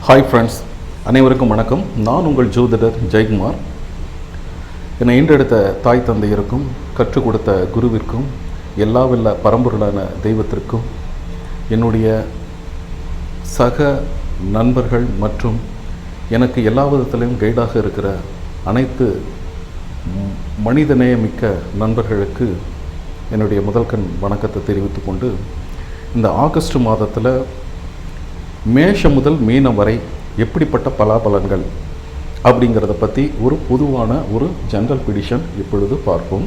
Hi friends, அனைவருக்கும் வணக்கம். நான் உங்கள் ஜோதிடர் ஜெயக்குமார். என்னை ஈண்டெடுத்த தாய் தந்தையருக்கும் கற்றுக் கொடுத்த குருவிற்கும் எல்லா வல்ல பரம்பொருளான தெய்வத்திற்கும் என்னுடைய சக நண்பர்கள் மற்றும் எனக்கு எல்லா விதத்திலையும் கைடாக இருக்கிற அனைத்து மனிதநேயமிக்க நண்பர்களுக்கு என்னுடைய முதல்கண் வணக்கத்தை தெரிவித்து கொண்டு, இந்த ஆகஸ்ட் மாதத்தில் மேஷம் முதல் மீனம் வரை எப்படிப்பட்ட பலாபலன்கள் அப்படிங்கிறத பற்றி ஒரு பொதுவான ஒரு ஜென்ரல் ப்ரிடிக்ஷன் இப்பொழுது பார்ப்போம்.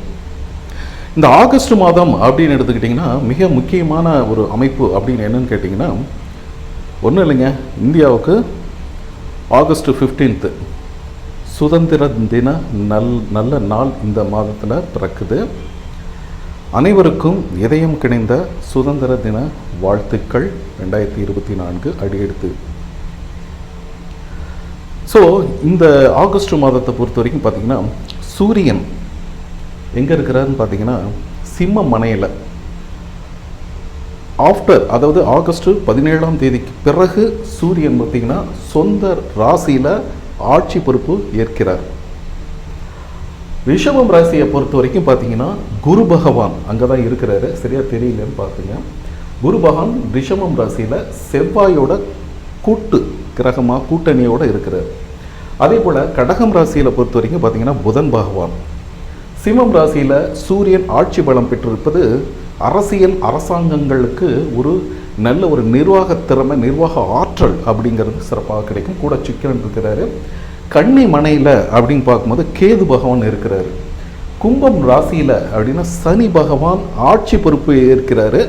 இந்த ஆகஸ்ட் மாதம் அப்படின்னு எடுத்துக்கிட்டிங்கன்னா மிக முக்கியமான ஒரு அமைப்பு அப்படின்னு என்னன்னு கேட்டிங்கன்னா, ஒன்றும் இல்லைங்க, இந்தியாவுக்கு ஆகஸ்ட் 15 சுதந்திர தின நல்ல நாள் இந்த மாதத்தில் பிறக்குது. அனைவருக்கும் இதயம் கிணைந்த சுதந்திர தின வாழ்த்துக்கள் 2024 அடியெடுத்து. ஸோ இந்த ஆகஸ்ட் மாதத்தை பொறுத்த வரைக்கும் பார்த்திங்கன்னா, சூரியன் எங்கே இருக்கிறாருன்னு பார்த்தீங்கன்னா சிம்ம மனையில் அதாவது ஆகஸ்ட் 17ஆம் தேதிக்கு பிறகு சூரியன் பார்த்திங்கன்னா சொந்த ராசியில் ஆட்சி பொறுப்பு ஏற்கிறார். ரிஷபம் ராசியை பொறுத்த வரைக்கும் பார்த்தீங்கன்னா குரு பகவான் அங்கே தான் இருக்கிறாரு. சரியாக தெரியலன்னு பார்த்துங்க. குரு பகவான் ரிஷபம் ராசியில் செவ்வாயோட கிரகமாக கூட்டணியோடு இருக்கிறார். அதே போல் கடகம் ராசியில் பொறுத்த வரைக்கும் பார்த்தீங்கன்னா புதன் பகவான். சிம்மம் ராசியில் சூரியன் ஆட்சி பலம் பெற்றிருப்பது அரசாங்கங்களுக்கு ஒரு நல்ல ஒரு நிர்வாக திறமை, நிர்வாக ஆற்றல் அப்படிங்கிறது சிறப்பாக கிடைக்கும். கூட சுக்கிரன் இருக்கிறாரு. கன்னி மனையில் அப்படின்னு பார்க்கும்போது கேது பகவான் இருக்கிறாரு. கும்பம் ராசியில் அப்படின்னா சனி பகவான் ஆட்சி பொறுப்பு ஏற்கிறாரு.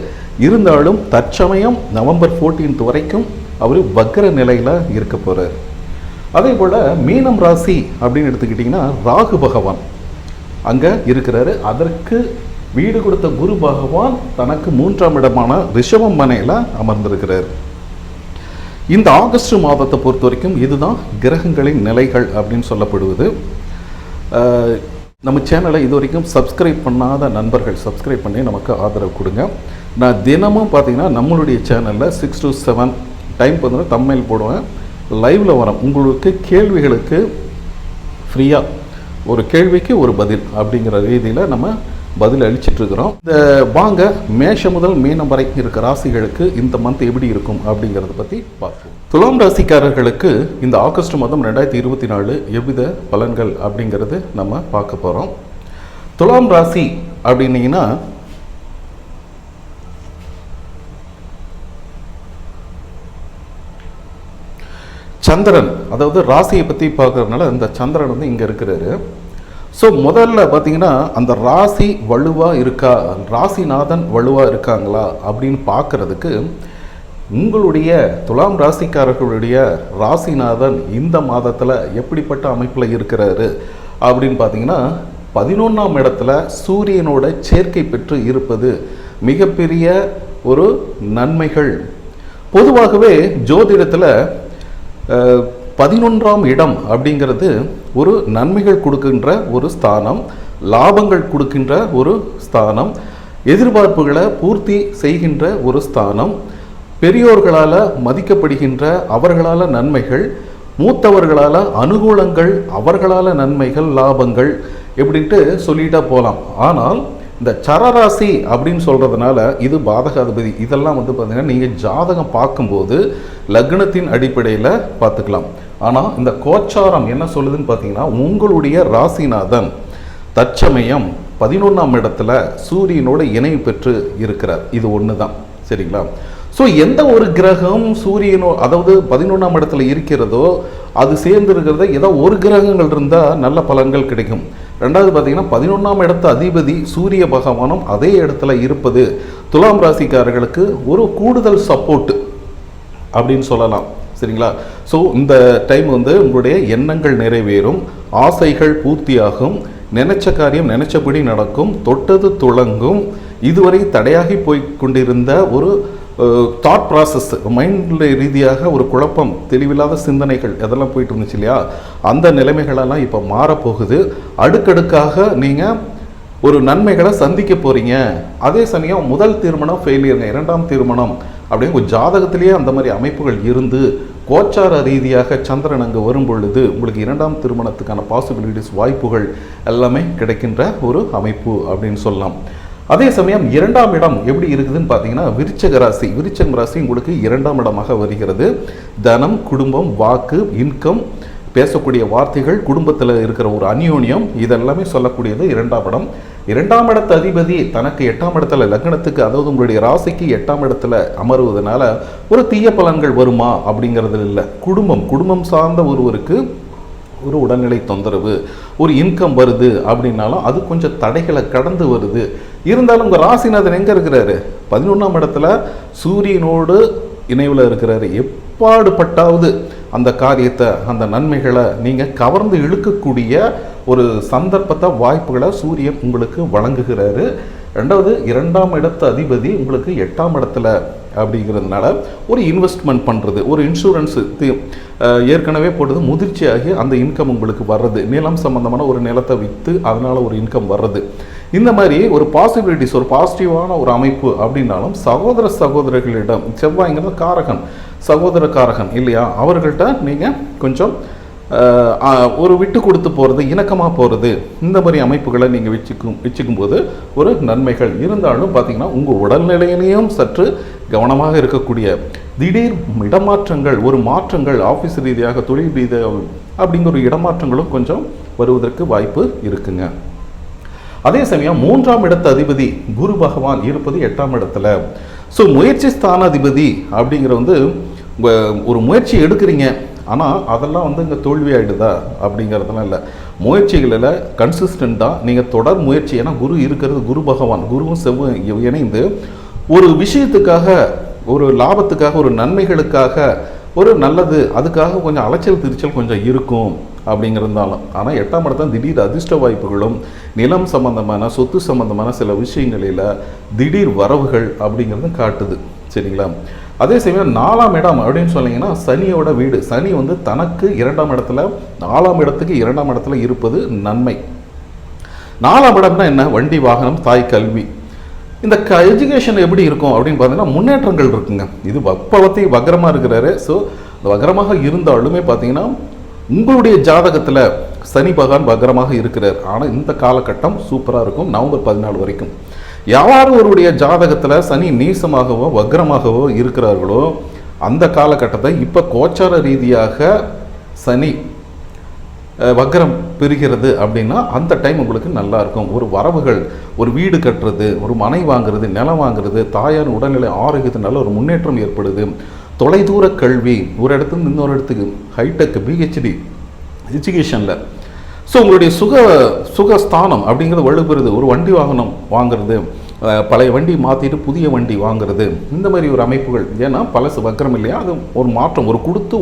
இருந்தாலும் தற்சமயம் நவம்பர் 14 வரைக்கும் அவர் வக்ர நிலையில் இருக்க போகிறார். அதே போல் மீனம் ராசி அப்படின்னு எடுத்துக்கிட்டிங்கன்னா ராகு பகவான் அங்கே இருக்கிறாரு. அதற்கு வீடு கொடுத்த குரு பகவான் தனக்கு 3ஆம் இடமான ரிஷபம் மனையில் அமர்ந்திருக்கிறார். இந்த ஆகஸ்ட் மாதத்தை பொறுத்த வரைக்கும் இதுதான் கிரகங்களின் நிலைகள் அப்படின்னு சொல்லப்படுவது. நம்ம சேனலை இது வரைக்கும் சப்ஸ்கிரைப் பண்ணாத நண்பர்கள் சப்ஸ்கிரைப் பண்ணி நமக்கு ஆதரவு கொடுங்க. நான் தினமும் பார்த்தீங்கன்னா நம்மளுடைய சேனலில் 6 to 7 டைம் பார்த்தீங்கன்னா தம்ப்நெயில் போடுவேன், லைவில் வரேன். உங்களுக்கு கேள்விகளுக்கு ஃப்ரீயாக ஒரு கேள்விக்கு ஒரு பதில் அப்படிங்கிற ரீதியில் நம்ம பதில் அளிச்சிட்ருக்கிறோம். இந்த வாங்க மேஷம் முதல் மீனம் வரைக்கும் இருக்க ராசிகளுக்கு இந்த மந்த் எப்படி இருக்கும் அப்படிங்கிறத பற்றி பார்ப்போம். துலாம் ராசிக்காரர்களுக்கு இந்த ஆகஸ்ட் மாதம் 2024 எவ்வித பலன்கள் அப்படிங்கிறது நம்ம பார்க்க போகிறோம். துலாம் ராசி அப்படின்னீங்கன்னா சந்திரன், அதாவது ராசியை பற்றி பார்க்கறதுனால இந்த சந்திரன் வந்து இங்கே இருக்கிறாரு. ஸோ முதல்ல பார்த்தீங்கன்னா அந்த ராசி வலுவாக இருக்கா, ராசிநாதன் வலுவாக இருக்காங்களா அப்படின்னு பார்க்குறதுக்கு உங்களுடைய துலாம் ராசிக்காரர்களுடைய ராசிநாதன் இந்த மாதத்தில் எப்படிப்பட்ட அமைப்பில் இருக்கிறாரு அப்படின்னு பார்த்தீங்கன்னா 11ஆம் இடத்துல சூரியனோட சேர்க்கை பெற்று இருப்பது மிகப்பெரிய ஒரு நன்மைகள். பொதுவாகவே ஜோதிடத்தில் 11ஆம் இடம் அப்படிங்கிறது ஒரு நன்மைகள் கொடுக்கின்ற ஒரு ஸ்தானம், லாபங்கள் கொடுக்கின்ற ஒரு ஸ்தானம், எதிர்பார்ப்புகளை பூர்த்தி செய்கின்ற ஒரு ஸ்தானம், பெரியோர்களால் மதிக்கப்படுகின்ற அவர்களால் நன்மைகள், மூத்தவர்களால் அனுகூலங்கள், அவர்களால் நன்மைகள், லாபங்கள் எப்படின்ட்டு சொல்லிட்டா போகலாம். ஆனால் இந்த சரராசி அப்படின்னு சொல்கிறதுனால இது பாதகாதிபதி, இதெல்லாம் வந்து பார்த்திங்கன்னா நீங்கள் ஜாதகம் பார்க்கும்போது லக்னத்தின் அடிப்படையில் பார்த்துக்கலாம். ஆனால் இந்த கோச்சாரம் என்ன சொல்லுதுன்னு பார்த்தீங்கன்னா உங்களுடைய ராசிநாதன் தற்சமயம் 11ஆம் இடத்துல சூரியனோட இணைவு பெற்று இருக்கிறார். இது ஒன்று தான், சரிங்களா? ஸோ எந்த ஒரு கிரகம் சூரியனோ அதாவது 11ஆம் இடத்துல இருக்கிறதோ அது சேர்ந்துருக்கிறத ஏதோ ஒரு கிரகங்கள் இருந்தால் நல்ல பலன்கள் கிடைக்கும். ரெண்டாவது பார்த்தீங்கன்னா 11ஆம் இடத்து அதிபதி சூரிய பகவானும் அதே இடத்துல இருப்பது துலாம் ராசிக்காரர்களுக்கு ஒரு கூடுதல் சப்போர்ட் அப்படின்னு சொல்லலாம், சரிங்களா? ஸோ இந்த டைம் வந்து உங்களுடைய எண்ணங்கள் நிறைவேறும், ஆசைகள் பூர்த்தியாகும், நினைச்ச காரியம் நினைச்சபடி நடக்கும், தொட்டது துளங்கும். இதுவரை தடையாகி போய் கொண்டிருந்த ஒரு தாட் ப்ராசஸ், மைண்ட் ரீதியாக ஒரு குழப்பம், தெளிவில்லாத சிந்தனைகள் அதெல்லாம் போயிட்டு இருந்துச்சு இல்லையா, அந்த நிலைமைகளெல்லாம் இப்போ மாறப்போகுது. அடுக்கடுக்காக நீங்கள் ஒரு நன்மைகளை சந்திக்க போகிறீங்க. அதே சமயம் முதல் திருமணம் ஃபெயிலியருங்க, 2ஆம் திருமணம் அப்படின்னு ஒரு ஜாதகத்திலேயே அந்த மாதிரி அமைப்புகள் இருந்து கோச்சார ரீதியாக சந்திரன் அங்கே வரும் பொழுது உங்களுக்கு 2ஆம் திருமணத்துக்கான பாசிபிலிட்டிஸ் வாய்ப்புகள் எல்லாமே கிடைக்கின்ற ஒரு அமைப்பு அப்படின்னு சொல்லலாம். அதே சமயம் 2ஆம் இடம் எப்படி இருக்குதுன்னு பார்த்தீங்கன்னா விருச்சக ராசி உங்களுக்கு 2ஆம் இடமாக வருகிறது. தனம், குடும்பம், வாக்கு, இன்கம், பேசக்கூடிய வார்த்தைகள், குடும்பத்தில் இருக்கிற ஒரு அந்யோன்யம், இதெல்லாமே சொல்லக்கூடியது 2ஆம் இடம். 2ஆம் இடத்து அதிபதி தனக்கு 8ஆம் இடத்துல லக்னத்துக்கு, அதாவது உங்களுடைய ராசிக்கு 8ஆம் இடத்துல அமருவதனால ஒரு தீய பலன்கள் வருமா அப்படிங்கிறது இல்லை. குடும்பம் சார்ந்த ஒருவருக்கு ஒரு உடல்நிலை தொந்தரவு, ஒரு இன்கம் வருது அப்படின்னாலும் அது கொஞ்சம் தடைகளை கடந்து வருது. இருந்தாலும் உங்கள் ராசிநாதன் எங்கே இருக்கிறாரு? 11ஆம் இடத்துல சூரியனோடு இணைவில் இருக்கிறாரு. எப்பாடுபட்டாவது அந்த காரியத்தை, அந்த நன்மைகளை நீங்கள் கவர்ந்து இழுக்கக்கூடிய ஒரு சந்தர்ப்பத்தை, வாய்ப்புகளை சூரியன் உங்களுக்கு வழங்குகிறாரு. 2ஆம் இடத்து அதிபதி உங்களுக்கு 8ஆம் இடத்துல அப்படிங்கிறதுனால ஒரு இன்வெஸ்ட்மெண்ட் பண்ணுறது, ஒரு இன்சூரன்ஸ் ஏற்கனவே போட்டது முதிர்ச்சியாகி அந்த இன்கம் உங்களுக்கு வர்றது, நிலம் சம்பந்தமான ஒரு நிலத்தை விற்று அதனால் ஒரு இன்கம் வர்றது, இந்த மாதிரி ஒரு பாசிபிலிட்டிஸ், ஒரு பாசிட்டிவான ஒரு அமைப்பு அப்படின்னாலும் சகோதரர்களிடம், செவ்வாய்ங்கிறது காரகன், சகோதர காரகன் இல்லையா, அவர்கள்ட்ட நீங்கள் கொஞ்சம் ஒரு விட்டு கொடுத்து போகிறது, இணக்கமாக போகிறது, இந்த மாதிரி அமைப்புகளை நீங்கள் வச்சுக்கும் போது ஒரு நன்மைகள் இருந்தாலும் பார்த்தீங்கன்னா உங்கள் உடல்நிலையிலையும் சற்று கவனமாக இருக்கக்கூடிய திடீர் இடமாற்றங்கள், ஒரு மாற்றங்கள், ஆஃபீஸ் ரீதியாக, தொழில் ரீதியாக அப்படிங்கிற ஒரு இடமாற்றங்களும் கொஞ்சம் வருவதற்கு வாய்ப்பு இருக்குங்க. அதே சமயம் 3ஆம் இடத்து அதிபதி குரு பகவான் இருப்பது 8ஆம் இடத்துல. ஸோ முயற்சி ஸ்தானாதிபதி அப்படிங்கிற ஒரு முயற்சி எடுக்கிறீங்க, ஆனால் அதெல்லாம் இங்கே தோல்வி ஆகிடுதா அப்படிங்கிறதுலாம் இல்லை. முயற்சிகளில் கன்சிஸ்டண்ட்டாக நீங்கள் தொடர் முயற்சி, ஏன்னா குரு இருக்கிறது, குரு பகவான், குருவும் செவ்வாயும் இணைந்து ஒரு விஷயத்துக்காக, ஒரு லாபத்துக்காக, ஒரு நன்மைகளுக்காக, ஒரு நல்லது, அதுக்காக கொஞ்சம் அலைச்சல் திருச்சல் கொஞ்சம் இருக்கும் அப்படிங்கிறதாலும். ஆனால் 8ஆம் இடத்தான் திடீர் அதிர்ஷ்ட வாய்ப்புகளும், நிலம் சம்பந்தமான, சொத்து சம்பந்தமான சில விஷயங்களில் திடீர் வரவுகள் அப்படிங்கிறது காட்டுது. சரிங்களா? அதே சமயம் 4ஆம் இடம் அப்படின்னு சொன்னீங்கன்னா சனியோட வீடு. சனி தனக்கு 2ஆம் இடத்துல, 4ஆம் இடத்துக்கு 2ஆம் இடத்துல இருப்பது நன்மை. 4ஆம் இடம்னா என்ன? வண்டி, வாகனம், தாய், கல்வி. இந்த எஜுகேஷன் எப்படி இருக்கும் அப்படின்னு பார்த்தீங்கன்னா முன்னேற்றங்கள் இருக்குங்க. இது வக்பவத்தை வக்ரமாக இருக்கிறாரு. ஸோ இந்த வக்ரமாக இருந்தாலுமே பார்த்தீங்கன்னா உங்களுடைய ஜாதகத்தில் சனி பகவான் வக்ரமாக இருக்கிறார். ஆனால் இந்த காலகட்டம் சூப்பராக இருக்கும், நவம்பர் 14 வரைக்கும். யார் ஒருவருடைய ஜாதகத்தில் சனி நீசமாகவோ வக்ரமாகவோ இருக்கிறார்களோ அந்த காலகட்டத்தை இப்போ கோச்சார ரீதியாக சனி வக்ரம் பெறுகிறது அப்படின்னா அந்த டைம் உங்களுக்கு நல்லா இருக்கும். ஒரு வரவுகள், ஒரு வீடு கட்டுறது, ஒரு மனை வாங்குறது, நிலம் வாங்குறது, தாயார் உடல்நிலை ஆரோக்கியத்தில் நல்ல ஒரு முன்னேற்றம் ஏற்படுது. தொலைதூர கல்வி, ஒரு இடத்துலேருந்து இன்னொரு இடத்துக்கு, ஹைடெக், பிஹெச்டி எஜுகேஷனில். ஸோ உங்களுடைய சுகஸ்தானம் அப்படிங்கிறது வலுப்பெறுது. ஒரு வண்டி வாகனம் வாங்குறது, பழைய வண்டி மாற்றிட்டு புதிய வண்டி வாங்குறது, இந்த மாதிரி ஒரு அமைப்புகள். ஏன்னா பழசு வக்ரம் இல்லையா, அது ஒரு மாற்றம், ஒரு கொடுத்து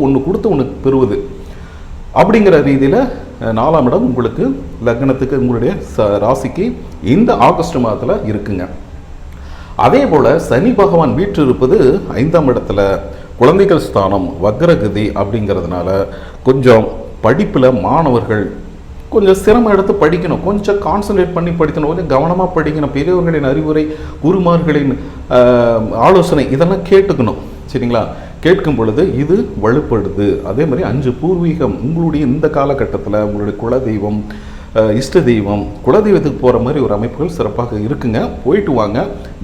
ஒன்று பெறுவது அப்படிங்கிற ரீதியில் 4ஆம் இடம் உங்களுக்கு லக்னத்துக்கு, உங்களுடைய ராசிக்கு இந்த ஆகஸ்ட் மாதத்தில் இருக்குங்க. அதே போல் சனி பகவான் வீற்று இருப்பது 5ஆம் இடத்துல, குழந்தைகள் ஸ்தானம், வக்ரகதி அப்படிங்கிறதுனால கொஞ்சம் படிப்பில் மாணவர்கள் கொஞ்சம் சிரமம் எடுத்து படிக்கணும், கொஞ்சம் கான்சன்ட்ரேட் பண்ணி படிக்கணும், கொஞ்சம் கவனமாக படிக்கணும். பெரியவர்களின் அறிவுரை, குருமார்களின் ஆலோசனை இதெல்லாம் கேட்டுக்கணும். சரிங்களா? கேட்கும் பொழுது இது வலுப்படுது. அதே மாதிரி 5 பூர்வீகம், உங்களுடைய இந்த காலகட்டத்தில் உங்களுடைய குலதெய்வம், இஷ்ட தெய்வம், குலதெய்வத்துக்கு போகிற மாதிரி ஒரு அமைப்புகள் சிறப்பாக இருக்குங்க. போயிட்டு வாங்க,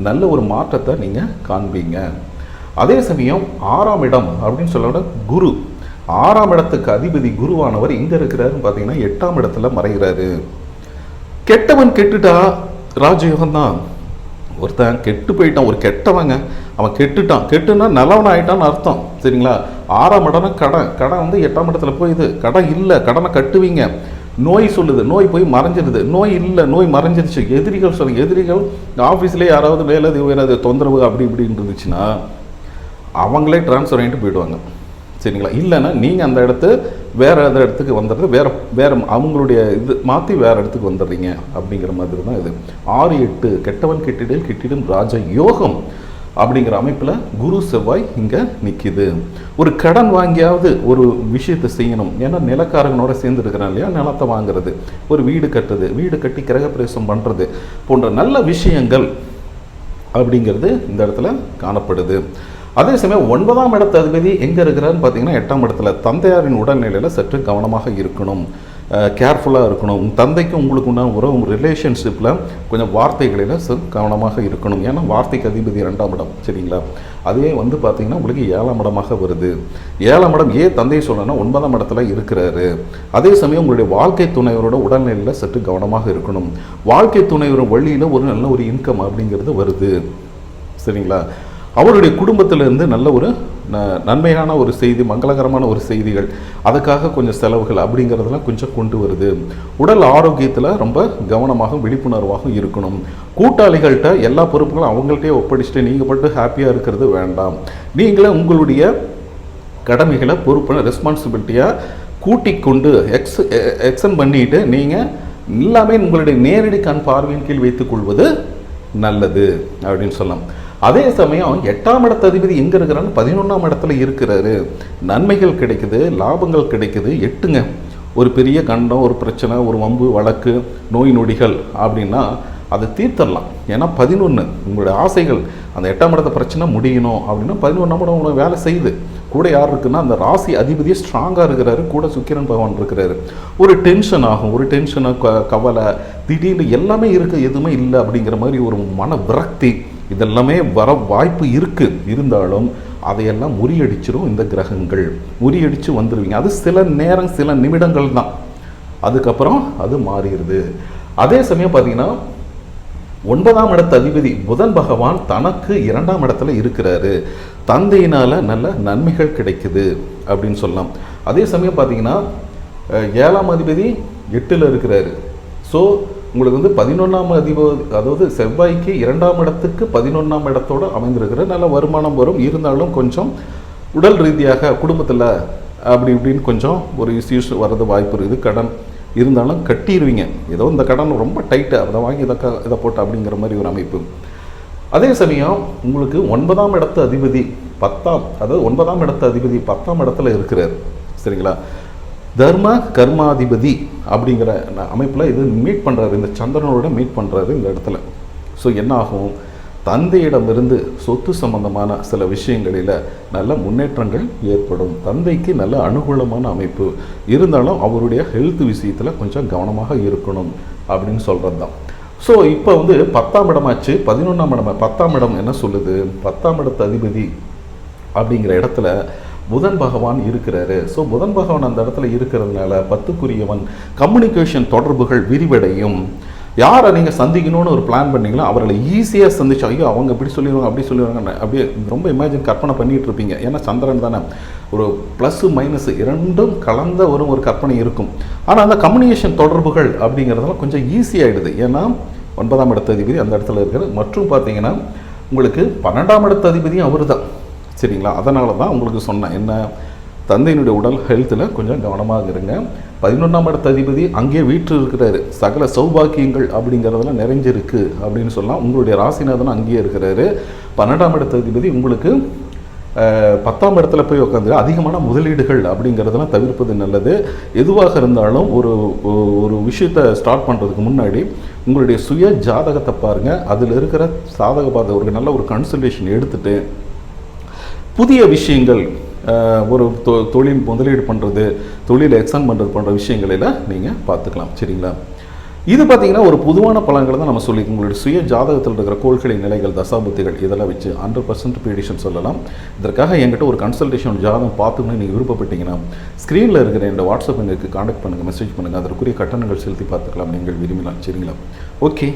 நல்ல ஒரு மாற்றத்தை நீங்கள் காண்பீங்க. அதே சமயம் 6ஆம் இடம் அப்படின்னு சொல்ல குரு, 6ஆம் இடத்துக்கு அதிபதி குருவானவர் எங்கே இருக்கிறாருன்னு பார்த்தீங்கன்னா 8ஆம் இடத்துல மறைகிறாரு. கெட்டவன் கெட்டுட்டா ராஜயோகம் தான். ஒருத்தன் கெட்டு போயிட்டான், ஒரு கெட்டவங்க, அவன் கெட்டுனா நல்லவன் ஆகிட்டான்னு அர்த்தம். சரிங்களா? 6ஆம் இடம்னா கடன் 8ஆம் இடத்துல போய் இது கடன் இல்லை, கடனை கட்டுவீங்க. நோய் சொல்லுது, நோய் போய் மறைஞ்சிடுது. நோய் இல்லை, நோய் மறைஞ்சிருச்சு. எதிரிகள் சொல்லுங்க, எதிரிகள் ஆஃபீஸ்லேயே யாராவது வேலை தொந்தரவு அப்படி இப்படின்னு இருந்துச்சுன்னா அவங்களே ட்ரான்ஸ்ஃபர் ஆகிட்டு போயிடுவாங்க. சரிங்களா? இல்லைன்னா நீங்கள் அந்த வேறு இடத்துக்கு வந்துடுறது, வேறு அவங்களுடைய இது மாற்றி வேறு இடத்துக்கு வந்துடுறீங்க அப்படிங்கிற மாதிரி தான் இது. 6, 8 கெட்டவன் கெட்டிடும் ராஜ யோகம் அப்படிங்கிற அமைப்பில் குரு செவ்வாய் இங்கே நிற்கிது. ஒரு கடன் வாங்கியாவது ஒரு விஷயத்தை செய்யணும். ஏன்னா நிலக்காரங்களோட சேர்ந்து இருக்கிறான் இல்லையா, நிலத்தை வாங்குறது, ஒரு வீடு கட்டுறது, வீடு கட்டி கிரகப்பிரவேசம் பண்ணுறது போன்ற நல்ல விஷயங்கள் அப்படிங்கிறது இந்த இடத்துல காணப்படுது. அதே சமயம் 9ஆம் இடத்து அதிபதி எங்கே இருக்கிறான்னு பார்த்தீங்கன்னா 8ஆம் இடத்துல. தந்தையாரின் உடல்நிலையில் சற்று கவனமாக இருக்கணும், கேர்ஃபுல்லாக இருக்கணும். தந்தைக்கும் உங்களுக்கு உண்டான உறவு ரிலேஷன்ஷிப்பில் கொஞ்சம் வார்த்தைகளில் கவனமாக இருக்கணும். ஏன்னா வார்த்தைக்கு அதிபதி 2ஆம் இடம், சரிங்களா? அதே வந்து பார்த்தீங்கன்னா உங்களுக்கு 7ஆம் இடமாக வருது. 7ஆம் இடம் ஏன் தந்தையை சொல்லணும்னா 9ஆம் இடத்துல இருக்கிறாரு. அதே சமயம் உங்களுடைய வாழ்க்கை துணைவரோட உடல்நிலையில் சற்று கவனமாக இருக்கணும். வாழ்க்கை துணைவரோட வழியில் ஒரு நல்ல ஒரு இன்கம் அப்படிங்கிறது வருது, சரிங்களா? அவருடைய குடும்பத்திலிருந்து நல்ல ஒரு நன்மையான ஒரு செய்தி, மங்களகரமான ஒரு செய்திகள், அதுக்காக கொஞ்சம் செலவுகள் அப்படிங்கிறதெல்லாம் கொஞ்சம் கொண்டு வருது. உடல் ஆரோக்கியத்தில் ரொம்ப கவனமாக விழிப்புணர்வாக இருக்கணும். கூட்டாளிகள்கிட்ட எல்லா பொறுப்புகளும் அவங்கள்ட்டே ஒப்படைச்சிட்டு நீங்கள் மட்டும் ஹாப்பியாக இருக்கிறது வேண்டாம். நீங்களே உங்களுடைய கடமைகளை பொறுப்பு ரெஸ்பான்சிபிலிட்டியாக கூட்டிக் கொண்டு எக்ஸ்டெண்ட் பண்ணிட்டு நீங்கள் எல்லாமே உங்களுடைய நேரடி கண் பார்வையின் கீழ் வைத்துக் கொள்வது நல்லது அப்படின்னு சொல்லலாம். அதே சமயம் 8ஆம் இடத்து அதிபதி எங்கே இருக்கிறான்னு 11ஆம் இடத்துல இருக்கிறாரு. நன்மைகள் கிடைக்குது, லாபங்கள் கிடைக்குது. 8ங்க ஒரு பெரிய கண்டம், ஒரு பிரச்சனை, ஒரு வம்பு வழக்கு, நோய் நொடிகள் அப்படின்னா அதை தீர்த்தரலாம். ஏன்னா 11 உங்களுடைய ஆசைகள், அந்த 8ஆம் இடத்த பிரச்சனை முடியணும் அப்படின்னா 11ஆம் இடம் உங்களுக்கு வேலை செய்யுது. கூட யார் இருக்குன்னா அந்த ராசி அதிபதியே ஸ்ட்ராங்காக இருக்கிறாரு, கூட சுக்கிரன் பகவான் இருக்கிறாரு. ஒரு டென்ஷன் ஆகும், ஒரு டென்ஷனை, கவலை, திடீர்னு எல்லாமே இருக்குது, எதுவுமே இல்லை அப்படிங்கிற மாதிரி ஒரு மன விரக்தி, இதெல்லாமே வர வாய்ப்பு இருக்குது. இருந்தாலும் அதையெல்லாம் முறியடிச்சிடும் இந்த கிரகங்கள். முறியடித்து வந்துடுவீங்க. அது சில நேரம், சில நிமிடங்கள் தான், அதுக்கப்புறம் அது மாறிடுது. அதே சமயம் பார்த்தீங்கன்னா 9ஆம் இடத்து அதிபதி புதன் பகவான் தனக்கு 2ஆம் இடத்துல இருக்கிறாரு. தந்தையினால் நல்ல நன்மைகள் கிடைக்குது அப்படின்னு சொல்லலாம். அதே சமயம் பார்த்தீங்கன்னா 7ஆம் அதிபதி 8ல் இருக்கிறாரு. ஸோ உங்களுக்கு வந்து 11ஆம் அதிபதி, அதாவது செவ்வாய்க்கு 2ஆம் இடத்துக்கு 11ஆம் இடத்தோடு அமைந்திருக்கிற நல்ல வருமானம் வரும். இருந்தாலும் கொஞ்சம் உடல் ரீதியாக குடும்பத்தில் அப்படி இப்படின்னு கொஞ்சம் ஒரு இஷ்யூஸ் வர்றது வாய்ப்பு இருக்குது. கடன் இருந்தாலும் கட்டிடுவீங்க. ஏதோ இந்த கடன் ரொம்ப டைட்டு, அதை வாங்கி இதை போட்டு அப்படிங்கிற மாதிரி ஒரு அமைப்பு. அதே சமயம் உங்களுக்கு 9ஆம் இடத்து அதிபதி 10ஆம், அதாவது 9ஆம் இடத்து அதிபதி 10ஆம் இடத்துல இருக்கிறார், சரிங்களா? தர்ம கர்மாதிபதி அப்படிங்கிற அமைப்பில் இது மீட் பண்ணுறாரு, இந்த சந்திரனோட மீட் பண்ணுறாரு இந்த இடத்துல. ஸோ என்ன ஆகும், தந்தையிடமிருந்து சொத்து சம்பந்தமான சில விஷயங்களில் நல்ல முன்னேற்றங்கள் ஏற்படும். தந்தைக்கு நல்ல அனுகூலமான அமைப்பு இருந்தாலும் அவருடைய ஹெல்த் விஷயத்தில் கொஞ்சம் கவனமாக இருக்கணும் அப்படின்னு சொல்கிறது தான். ஸோ இப்போ வந்து 10ஆம் இடமாச்சு, 11ஆம் இடம். 10ஆம் இடம் என்ன சொல்லுது, 10ஆம் இடத்து அதிபதி அப்படிங்கிற இடத்துல புதன் பகவான் இருக்கிறாரு. ஸோ புதன் பகவான் அந்த இடத்துல இருக்கிறதுனால 10க்குரியவன் கம்யூனிகேஷன் தொடர்புகள் விரிவடையும். யாரை நீங்கள் சந்திக்கணும்னு ஒரு பிளான் பண்ணிங்களோ அவர்களை ஈஸியாக சந்திச்சு, ஐயோ அவங்க இப்படி சொல்லிடுவாங்க அப்படி சொல்லிடுவாங்க அப்படியே ரொம்ப இமேஜின் கற்பனை பண்ணிகிட்டு இருப்பீங்க. ஏன்னா சந்திரன் தானே, ஒரு ப்ளஸ்ஸு மைனஸ் இரண்டும் கலந்த ஒரு கற்பனை இருக்கும். ஆனால் அந்த கம்யூனிகேஷன் தொடர்புகள் அப்படிங்கிறதெல்லாம் கொஞ்சம் ஈஸியாகிடுது. ஏன்னா 9ஆம் இடத்து அதிபதி அந்த இடத்துல இருக்கிறது. மற்றும் பார்த்தீங்கன்னா உங்களுக்கு 12ஆம் இடத்து அதிபதியும் அவர் தான், சரிங்களா? அதனால தான் உங்களுக்கு சொன்னேன், என்ன, தந்தையினுடைய உடல் ஹெல்த்தில் கொஞ்சம் கவனமாக இருங்க. 11ஆம் இடத்து அதிபதி அங்கேயே வீட்டு இருக்கிறாரு. சகல சௌபாக்கியங்கள் அப்படிங்கிறதெல்லாம் நிறைஞ்சிருக்கு அப்படின்னு சொல்லலாம். உங்களுடைய ராசிநாதனும் அங்கேயே இருக்கிறாரு. 12ஆம் இடத்து அதிபதி உங்களுக்கு 10ஆம் இடத்துல போய் உட்காந்து அதிகமான முதலீடுகள் அப்படிங்கிறதெல்லாம் தவிர்ப்பது நல்லது. எதுவாக இருந்தாலும் ஒரு விஷயத்தை ஸ்டார்ட் பண்ணுறதுக்கு முன்னாடி உங்களுடைய சுய ஜாதகத்தை பாருங்கள். அதில் இருக்கிற சாதக பாதக ஒரு நல்ல ஒரு கன்சல்டேஷன் எடுத்துகிட்டு புதிய விஷயங்கள், ஒரு தொழில் முதலீடு பண்ணுறது, தொழிலை எக்ஸ்டெண்ட் பண்ணுறது போன்ற விஷயங்களில் நீங்கள் பார்த்துக்கலாம், சரிங்களா? இது பார்த்திங்கன்னா ஒரு பொதுவான பலன்களை தான் நம்ம சொல்லி, உங்களுடைய சுய ஜாதகத்தில் இருக்கிற கோள்களின் நிலைகள், தசாபுத்திகள் இதெல்லாம் வச்சு 100% ப்ரெடிக்ஷன் சொல்லலாம். இதற்காக என்கிட்ட ஒரு கன்சல்டேஷன் ஜாதகம் பார்த்துக்கணும்னு நீங்கள் விருப்பப்பட்டீங்கன்னா ஸ்க்ரீனில் இருக்கிற இந்த வாட்ஸ்அப் எங்களுக்கு கான்டாக்ட் பண்ணுங்கள், மெசேஜ் பண்ணுங்கள். அதற்குரிய கட்டணங்கள் செலுத்தி பார்த்துக்கலாம் நீங்கள் விரும்பினால், சரிங்களா? ஓகே.